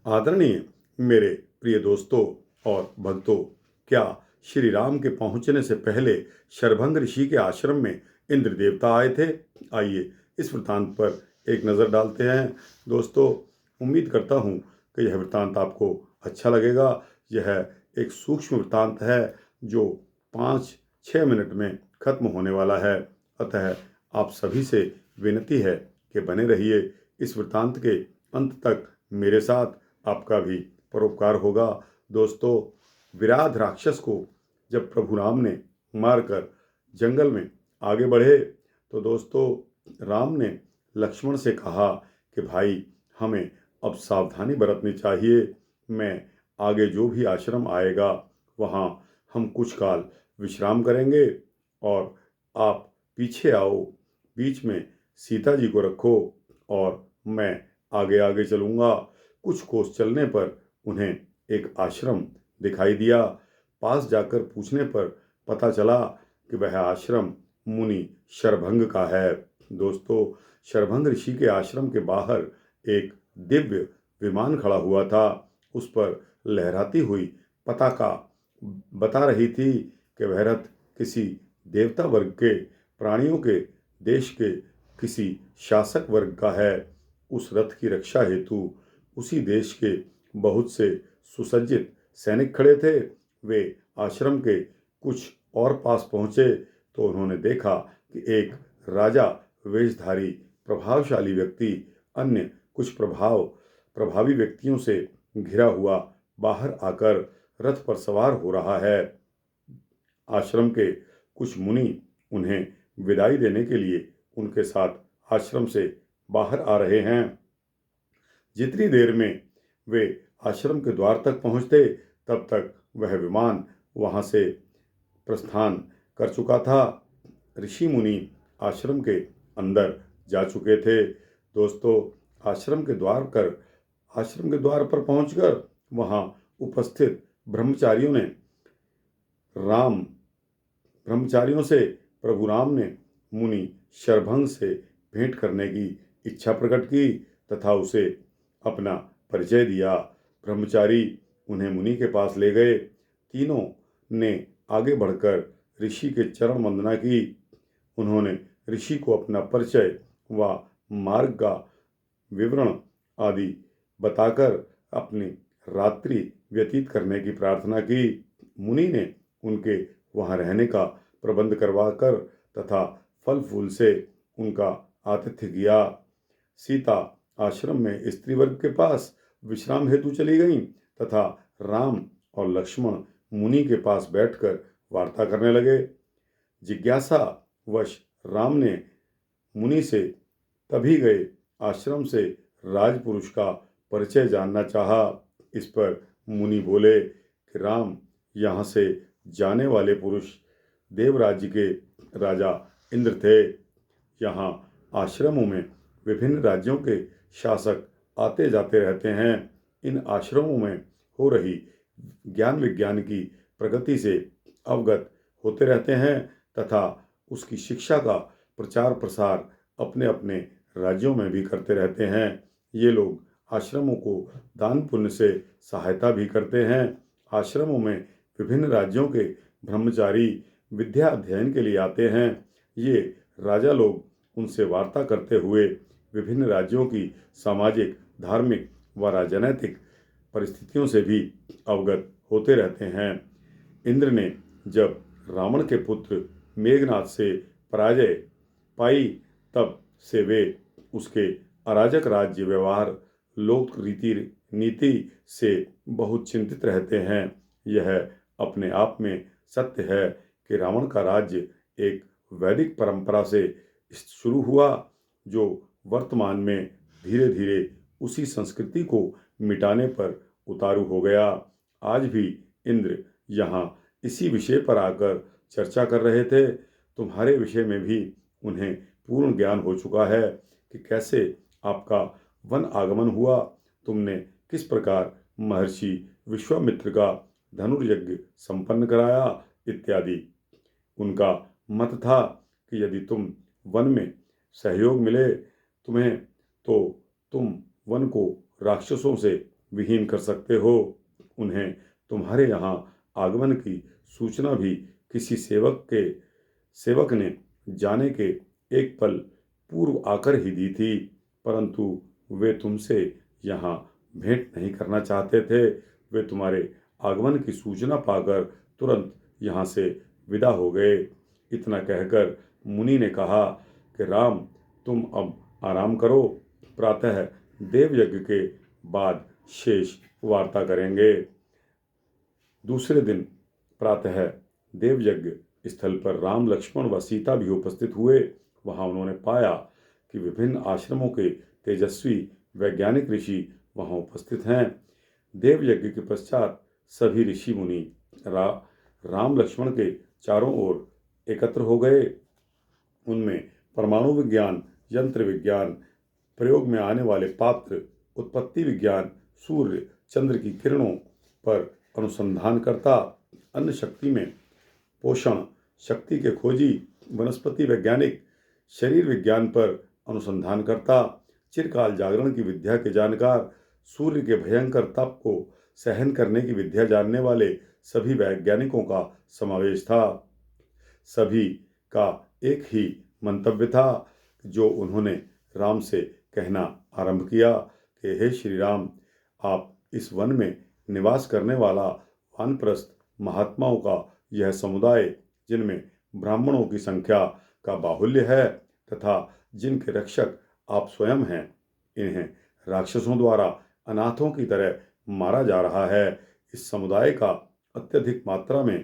आदरणीय मेरे प्रिय दोस्तों और भक्तों, क्या श्री राम के पहुंचने से पहले शरभंग ऋषि के आश्रम में इंद्र देवता आए थे? आइए इस वृत्तांत पर एक नज़र डालते हैं। दोस्तों, उम्मीद करता हूं कि यह वृत्तांत आपको अच्छा लगेगा। यह एक सूक्ष्म वृत्तांत है जो 5-6 मिनट में खत्म होने वाला है। अतः आप सभी से विनती है कि बने रहिए इस वृत्तांत के अंत तक। मेरे साथ आपका भी परोपकार होगा। दोस्तों, विराध राक्षस को जब प्रभु राम ने मारकर जंगल में आगे बढ़े तो दोस्तों, राम ने लक्ष्मण से कहा कि भाई, हमें अब सावधानी बरतनी चाहिए। मैं आगे जो भी आश्रम आएगा वहाँ हम कुछ काल विश्राम करेंगे और आप पीछे आओ, बीच में सीता जी को रखो और मैं आगे आगे चलूँगा। कुछ कोस चलने पर उन्हें एक आश्रम दिखाई दिया। पास जाकर पूछने पर पता चला कि वह आश्रम मुनि शरभंग का है। दोस्तों, शरभंग ऋषि के आश्रम के बाहर एक दिव्य विमान खड़ा हुआ था। उस पर लहराती हुई पताका बता रही थी कि वह रथ किसी देवता वर्ग के प्राणियों के देश के किसी शासक वर्ग का है। उस रथ की रक्षा हेतु उसी देश के बहुत से सुसज्जित सैनिक खड़े थे। वे आश्रम के कुछ और पास पहुंचे तो उन्होंने देखा कि एक राजा वेशधारी प्रभावशाली व्यक्ति अन्य कुछ प्रभावी व्यक्तियों से घिरा हुआ बाहर आकर रथ पर सवार हो रहा है। आश्रम के कुछ मुनि उन्हें विदाई देने के लिए उनके साथ आश्रम से बाहर आ रहे हैं। जितनी देर में वे आश्रम के द्वार तक पहुंचते तब तक वह विमान वहां से प्रस्थान कर चुका था। ऋषि मुनि आश्रम के अंदर जा चुके थे। दोस्तों, आश्रम के द्वार पर पहुंचकर वहां उपस्थित ब्रह्मचारियों से प्रभु राम ने मुनि शरभंग से भेंट करने की इच्छा प्रकट की तथा उसे अपना परिचय दिया। ब्रह्मचारी उन्हें मुनि के पास ले गए। तीनों ने आगे बढ़कर ऋषि के चरण वंदना की। उन्होंने ऋषि को अपना परिचय व मार्ग का विवरण आदि बताकर अपनी रात्रि व्यतीत करने की प्रार्थना की। मुनि ने उनके वहां रहने का प्रबंध करवाकर तथा फल फूल से उनका आतिथ्य किया। सीता आश्रम में स्त्री वर्ग के पास विश्राम हेतु चली गईं तथा राम और लक्ष्मण मुनि के पास बैठकर वार्ता करने लगे। जिज्ञासा वश राम ने मुनि से तभी गए आश्रम से राजपुरुष का परिचय जानना चाहा। इस पर मुनि बोले कि राम यहाँ से जाने वाले पुरुष देवराज्य के राजा इंद्र थे। यहाँ आश्रमों में विभिन्न राज्यों के शासक आते जाते रहते हैं। इन आश्रमों में हो रही ज्ञान विज्ञान की प्रगति से अवगत होते रहते हैं तथा उसकी शिक्षा का प्रचार प्रसार अपने अपने राज्यों में भी करते रहते हैं। ये लोग आश्रमों को दान पुण्य से सहायता भी करते हैं। आश्रमों में विभिन्न राज्यों के ब्रह्मचारी विद्या अध्ययन के लिए आते हैं। ये राजा लोग उनसे वार्ता करते हुए विभिन्न राज्यों की सामाजिक, धार्मिक व राजनैतिक परिस्थितियों से भी अवगत होते रहते हैं। इंद्र ने जब रावण के पुत्र मेघनाद से पराजय पाई तब से वे उसके अराजक राज्य व्यवहार, लोक रीति नीति से बहुत चिंतित रहते हैं। यह अपने आप में सत्य है कि रावण का राज्य एक वैदिक परंपरा से शुरू हुआ जो वर्तमान में धीरे धीरे उसी संस्कृति को मिटाने पर उतारू हो गया। आज भी इंद्र यहाँ इसी विषय पर आकर चर्चा कर रहे थे। तुम्हारे विषय में भी उन्हें पूर्ण ज्ञान हो चुका है कि कैसे आपका वन आगमन हुआ, तुमने किस प्रकार महर्षि विश्वामित्र का धनुर्यज्ञ संपन्न कराया इत्यादि। उनका मत था कि यदि तुम वन में सहयोग मिले तुम्हें तो तुम वन को राक्षसों से विहीन कर सकते हो। उन्हें तुम्हारे यहाँ आगमन की सूचना भी किसी सेवक ने जाने के एक पल पूर्व आकर ही दी थी, परंतु वे तुमसे यहाँ भेंट नहीं करना चाहते थे। वे तुम्हारे आगमन की सूचना पाकर तुरंत यहाँ से विदा हो गए। इतना कहकर मुनि ने कहा कि राम, तुम अब आराम करो, प्रातः देव यज्ञ के बाद शेष वार्ता करेंगे। दूसरे दिन प्रातः देव यज्ञ स्थल पर राम, लक्ष्मण व सीता भी उपस्थित हुए। वहां उन्होंने पाया कि विभिन्न आश्रमों के तेजस्वी वैज्ञानिक ऋषि वहां उपस्थित हैं। देव यज्ञ के पश्चात सभी ऋषि मुनि राम लक्ष्मण के चारों ओर एकत्र हो गए। उनमें परमाणु विज्ञान, यंत्र विज्ञान, प्रयोग में आने वाले पात्र, उत्पत्ति विज्ञान, सूर्य चंद्र की किरणों पर अनुसंधानकर्ता, अन्न शक्ति में पोषण शक्ति के खोजी, वनस्पति वैज्ञानिक, शरीर विज्ञान पर अनुसंधानकर्ता, चिरकाल जागरण की विद्या के जानकार, सूर्य के भयंकर तप को सहन करने की विद्या जानने वाले सभी वैज्ञानिकों का समावेश था। सभी का एक ही मंतव्य था, जो उन्होंने राम से कहना आरंभ किया कि हे श्री राम, आप इस वन में निवास करने वाला वानप्रस्थ महात्माओं का यह समुदाय, जिनमें ब्राह्मणों की संख्या का बाहुल्य है तथा जिनके रक्षक आप स्वयं हैं, इन्हें राक्षसों द्वारा अनाथों की तरह मारा जा रहा है। इस समुदाय का अत्यधिक मात्रा में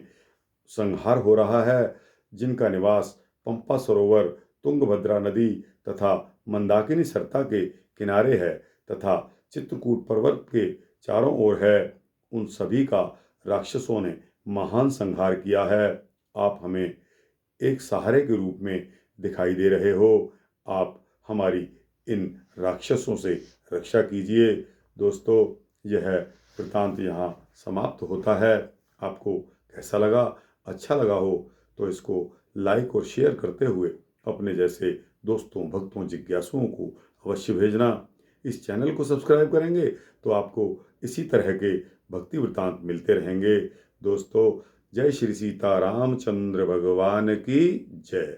संहार हो रहा है, जिनका निवास पंपा सरोवर, तुंगभद्रा नदी तथा मंदाकिनी सरता के किनारे है तथा चित्रकूट पर्वत के चारों ओर है। उन सभी का राक्षसों ने महान संहार किया है। आप हमें एक सहारे के रूप में दिखाई दे रहे हो। आप हमारी इन राक्षसों से रक्षा कीजिए। दोस्तों, यह वृतांत यहाँ समाप्त होता है। आपको कैसा लगा? अच्छा लगा हो तो इसको लाइक और शेयर करते हुए अपने जैसे दोस्तों, भक्तों, जिज्ञासुओं को अवश्य भेजना। इस चैनल को सब्सक्राइब करेंगे तो आपको इसी तरह के भक्ति वृतांत मिलते रहेंगे। दोस्तों, जय श्री सीता रामचंद्र भगवान की जय।